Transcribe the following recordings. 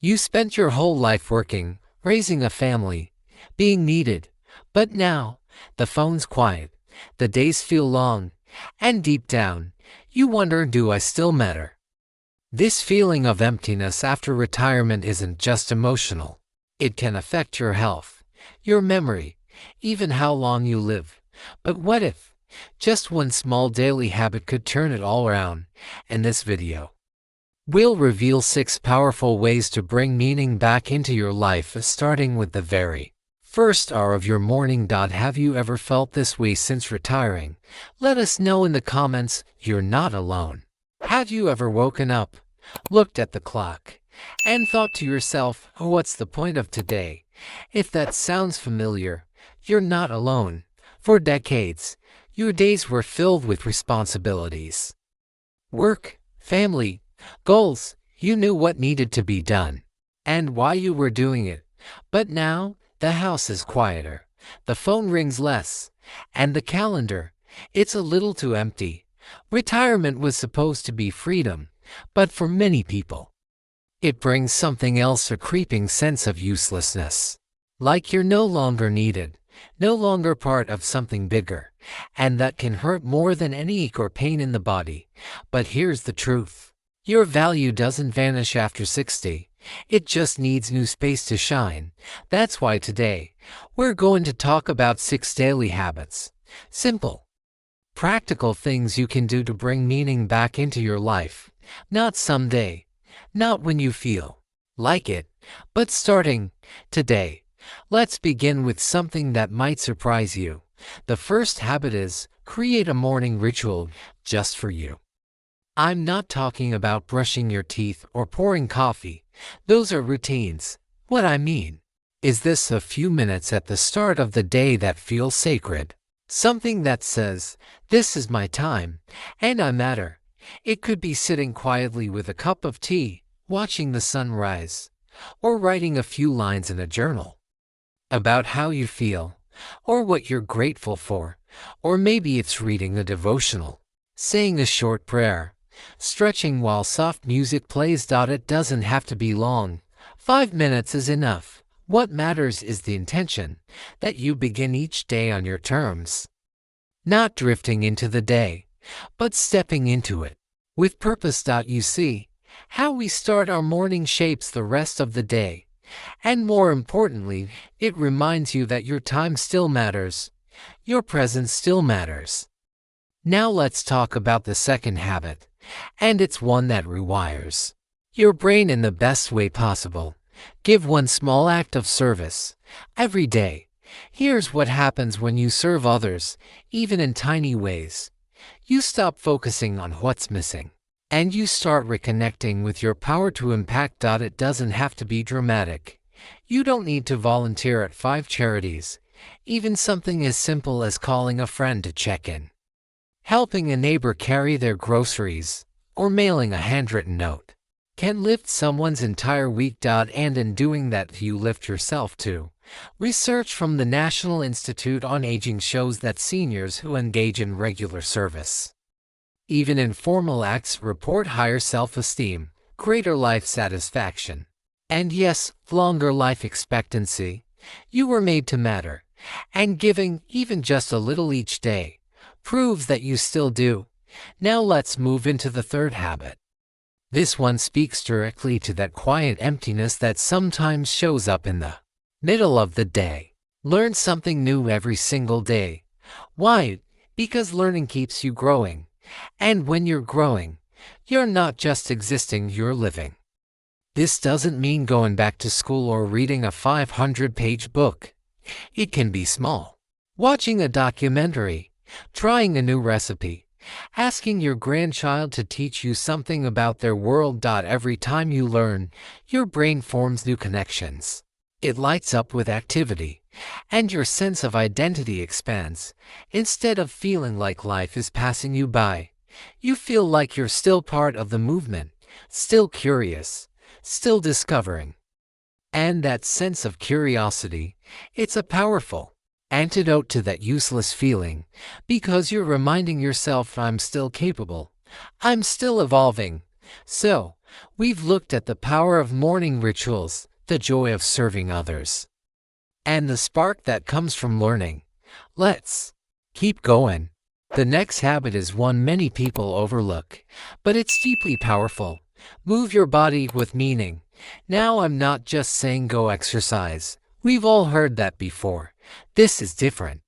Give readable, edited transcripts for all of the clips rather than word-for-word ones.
You spent your whole life working, raising a family, being needed, but now, the phone's quiet, the days feel long, and deep down, you wonder, do I still matter? This feeling of emptiness after retirement isn't just emotional. It can affect your health, your memory, even how long you live. But what if just one small daily habit could turn it all around? In this video, we'll reveal 6 powerful ways to bring meaning back into your life, starting with the very first hour of your morning. Have you ever felt this way since retiring? Let us know in the comments. You're not alone. Have you ever woken up, looked at the clock, and thought to yourself, oh, what's the point of today? If that sounds familiar, you're not alone. For decades, your days were filled with responsibilities. Work, family, goals. You knew what needed to be done and why you were doing it. But now, the house is quieter, the phone rings less, and the calendar, it's a little too empty. Retirement was supposed to be freedom, but for many people, it brings something else, a creeping sense of uselessness. Like you're no longer needed, no longer part of something bigger, and that can hurt more than any ache or pain in the body. But here's the truth. Your value doesn't vanish after 60. It just needs new space to shine. That's why today, we're going to talk about 6 daily habits. Simple, practical things you can do to bring meaning back into your life. Not someday, not when you feel like it, but starting today. Let's begin with something that might surprise you. The first habit is create a morning ritual just for you. I'm not talking about brushing your teeth or pouring coffee. Those are routines. What I mean is this: a few minutes at the start of the day that feels sacred. Something that says, this is my time, and I matter. It could be sitting quietly with a cup of tea, watching the sun rise, or writing a few lines in a journal about how you feel, or what you're grateful for. Or maybe it's reading a devotional, saying a short prayer, stretching while soft music plays. It doesn't have to be long. 5 minutes is enough. What matters is the intention, that you begin each day on your terms. Not drifting into the day, but stepping into it with purpose. You see, how we start our morning shapes the rest of the day. And more importantly, it reminds you that your time still matters. Your presence still matters. Now let's talk about the second habit, and it's one that rewires your brain in the best way possible. Give one small act of service every day. Here's what happens when you serve others, even in tiny ways. You stop focusing on what's missing, and you start reconnecting with your power to impact. It doesn't have to be dramatic. You don't need to volunteer at 5 charities. Even something as simple as calling a friend to check in, helping a neighbor carry their groceries, or mailing a handwritten note can lift someone's entire week. And in doing that, you lift yourself too. Research from the National Institute on Aging shows that seniors who engage in regular service, even informal acts, report higher self-esteem, greater life satisfaction, and yes, longer life expectancy. You were made to matter, and giving even just a little each day proves that you still do. Now let's move into the third habit. This one speaks directly to that quiet emptiness that sometimes shows up in the middle of the day. Learn something new every single day. Why? Because learning keeps you growing. And when you're growing, you're not just existing, you're living. This doesn't mean going back to school or reading a 500-page book. It can be small. Watching a documentary, trying a new recipe, asking your grandchild to teach you something about their world. Every time you learn, your brain forms new connections. It lights up with activity, and your sense of identity expands. Instead of feeling like life is passing you by, you feel like you're still part of the movement, still curious, still discovering. And that sense of curiosity, it's a powerful antidote to that useless feeling, because you're reminding yourself, I'm still capable, I'm still evolving. So, We've looked at the power of morning rituals, the joy of serving others, and the spark that comes from learning. Let's keep going. The next habit is one many people overlook, but it's deeply powerful. Move your body with meaning. Now, I'm not just saying go exercise. We've all heard that before. This is different.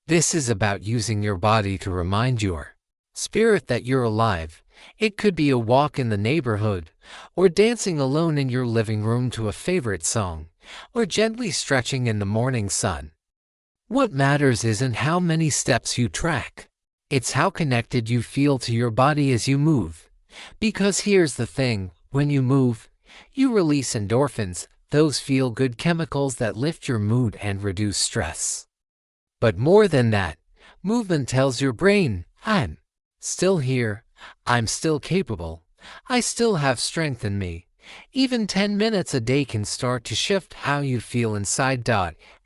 This is about using your body to remind your spirit that you're alive. It could be a walk in the neighborhood, or dancing alone in your living room to a favorite song, or gently stretching in the morning sun. What matters isn't how many steps you track. It's how connected you feel to your body as you move. Because here's the thing, when you move, you release endorphins, those feel-good chemicals that lift your mood and reduce stress. But more than that, movement tells your brain, I'm still here, I'm still capable, I still have strength in me. Even 10 minutes a day can start to shift how you feel inside.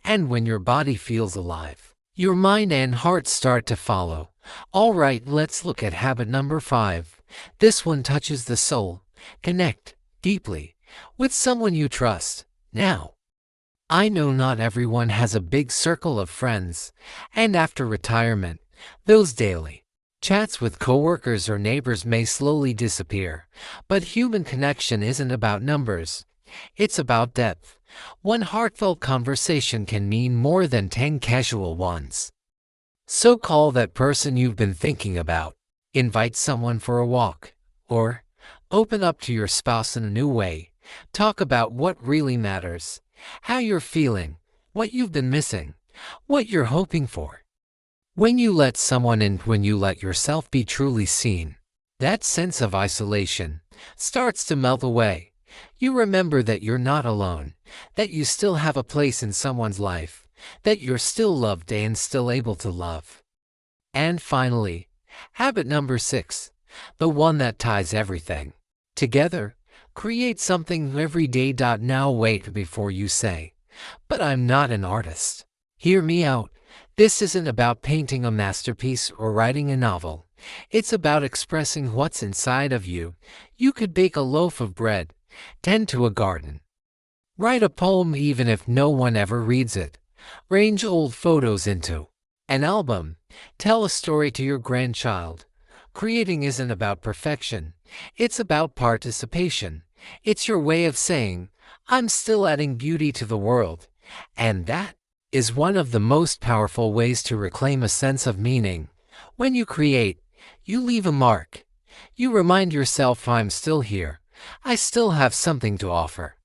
And when your body feels alive, your mind and heart start to follow. All right, let's look at habit number 5. This one touches the soul. Connect deeply with someone you trust. Now, I know not everyone has a big circle of friends, and after retirement, those daily chats with coworkers or neighbors may slowly disappear. But human connection isn't about numbers. It's about depth. One heartfelt conversation can mean more than 10 casual ones. So call that person you've been thinking about. Invite someone for a walk. Or open up to your spouse in a new way. Talk about what really matters. How you're feeling. What you've been missing. What you're hoping for. When you let someone in, when you let yourself be truly seen, that sense of isolation starts to melt away. You remember that you're not alone, that you still have a place in someone's life, that you're still loved and still able to love. And finally, habit number 6, the one that ties everything together. Create something every day. Now wait before you say, but I'm not an artist. Hear me out. This isn't about painting a masterpiece or writing a novel. It's about expressing what's inside of you. You could bake a loaf of bread, tend to a garden, write a poem even if no one ever reads it, arrange old photos into an album, tell a story to your grandchild. Creating isn't about perfection. It's about participation. It's your way of saying, I'm still adding beauty to the world. And that is one of the most powerful ways to reclaim a sense of meaning. When you create, you leave a mark. You remind yourself, I'm still here. I still have something to offer.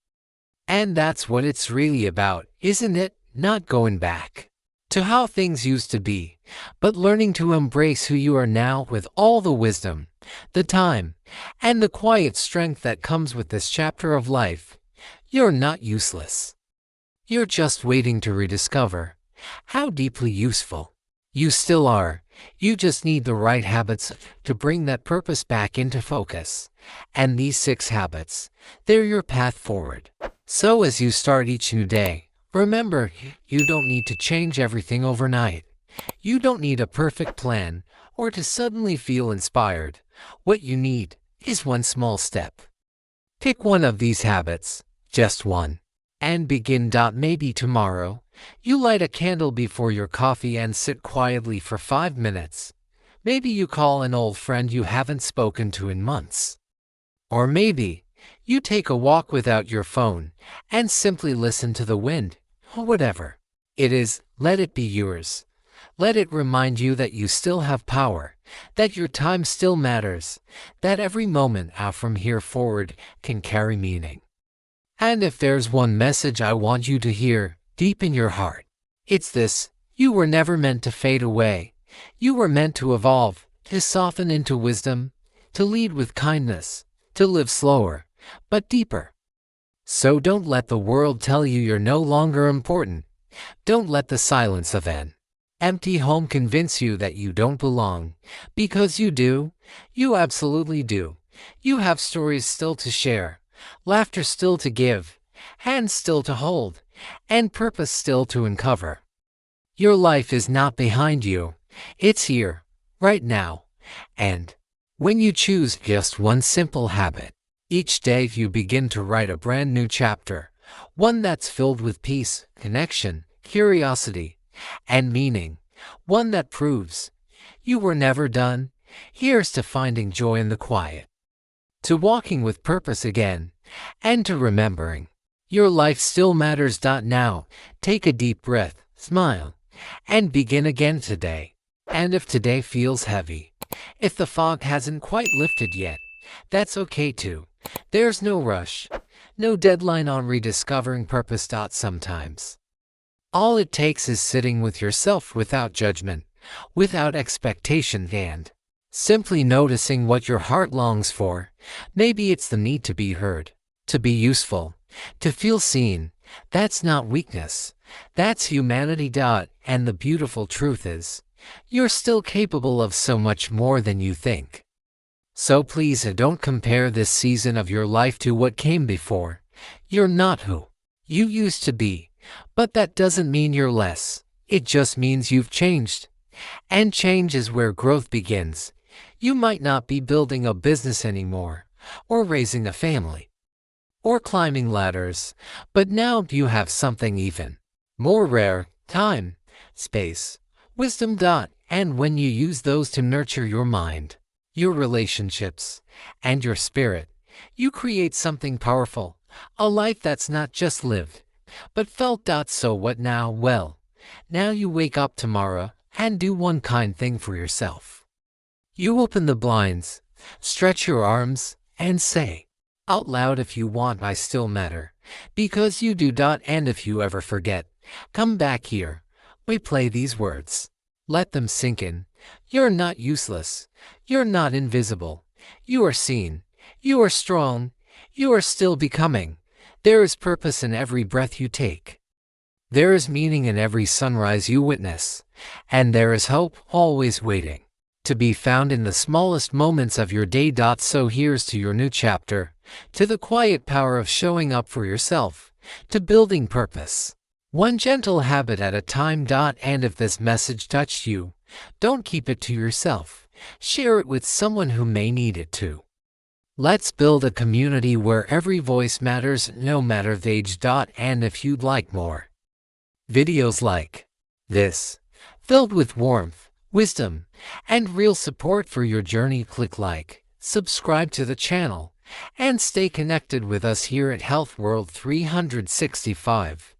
And that's what it's really about, isn't it? Not going back to how things used to be, but learning to embrace who you are now with all the wisdom, the time, and the quiet strength that comes with this chapter of life. You're not useless. You're just waiting to rediscover how deeply useful you still are. You just need the right habits to bring that purpose back into focus. And these 6 habits, they're your path forward. So as you start each new day, remember, you don't need to change everything overnight. You don't need a perfect plan or to suddenly feel inspired. What you need is one small step. Pick one of these habits, just one, and begin. Maybe tomorrow, you light a candle before your coffee and sit quietly for 5 minutes. Maybe you call an old friend you haven't spoken to in months. Or maybe you take a walk without your phone and simply listen to the wind. Whatever it is, let it be yours. Let it remind you that you still have power, that your time still matters, that every moment out from here forward can carry meaning. And if there's one message I want you to hear deep in your heart, it's this: you were never meant to fade away. You were meant to evolve, to soften into wisdom, to lead with kindness, to live slower, but deeper. So don't let the world tell you you're no longer important. Don't let the silence of an empty home convince you that you don't belong. Because you do. You absolutely do. You have stories still to share, laughter still to give, hands still to hold, and purpose still to uncover. Your life is not behind you. It's here, right now. And when you choose just one simple habit Each day you begin to write a brand new chapter, one that's filled with peace, connection, curiosity, and meaning, one that proves you were never done. Here's to finding joy in the quiet, to walking with purpose again, and to remembering your life still matters. Now, take a deep breath, smile, and begin again today. And if today feels heavy, if the fog hasn't quite lifted yet, that's okay too. There's no rush, no deadline on rediscovering purpose. Sometimes all it takes is sitting with yourself without judgment, without expectation, and simply noticing what your heart longs for. Maybe it's the need to be heard, to be useful, to feel seen. That's not weakness, that's humanity. And the beautiful truth is, you're still capable of so much more than you think. So please don't compare this season of your life to what came before. You're not who you used to be, but that doesn't mean you're less. It just means you've changed. And change is where growth begins. You might not be building a business anymore, or raising a family, or climbing ladders, but now you have something even more rare: time, space, wisdom. And when you use those to nurture your mind, your relationships, and your spirit, you create something powerful, a life that's not just lived, but felt. So what now? Well, now you wake up tomorrow and do one kind thing for yourself. You open the blinds, stretch your arms, and say out loud, if you want, I still matter, because you do. And if you ever forget, come back here, replay these words, let them sink in. You're not useless, you're not invisible, you are seen, you are strong, you are still becoming. There is purpose in every breath you take. There is meaning in every sunrise you witness, and there is hope always waiting to be found in the smallest moments of your day. So here's to your new chapter, to the quiet power of showing up for yourself, to building purpose, one gentle habit at a time. And if this message touched you, don't keep it to yourself. Share it with someone who may need it too. Let's build a community where every voice matters, no matter the age. And if you'd like more videos like this, filled with warmth, wisdom, and real support for your journey, click like, subscribe to the channel, and stay connected with us here at Health World 365.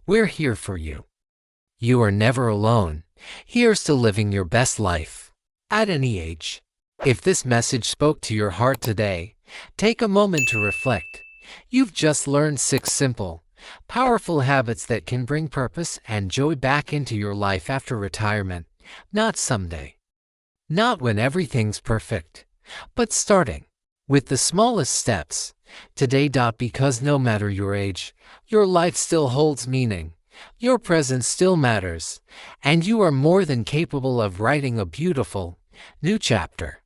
We're here for you. You are never alone. Here's to living your best life at any age. If this message spoke to your heart today, take a moment to reflect. You've just learned 6 simple, powerful habits that can bring purpose and joy back into your life after retirement. Not someday, not when everything's perfect, but starting with the smallest steps today. Because no matter your age, your life still holds meaning. Your presence still matters, and you are more than capable of writing a beautiful new chapter.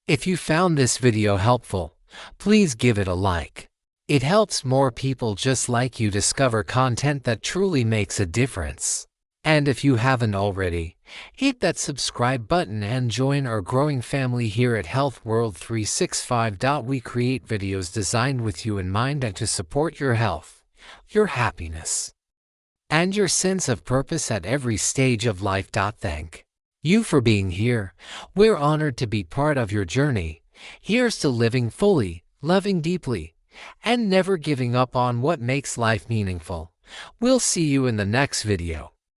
If you found this video helpful, please give it a like. It helps more people just like you discover content that truly makes a difference. And if you haven't already, hit that subscribe button and join our growing family here at Health World 365. We create videos designed with you in mind and to support your health, your happiness, and your sense of purpose at every stage of life. Thank you for being here. We're honored to be part of your journey. Here's to living fully, loving deeply, and never giving up on what makes life meaningful. We'll see you in the next video.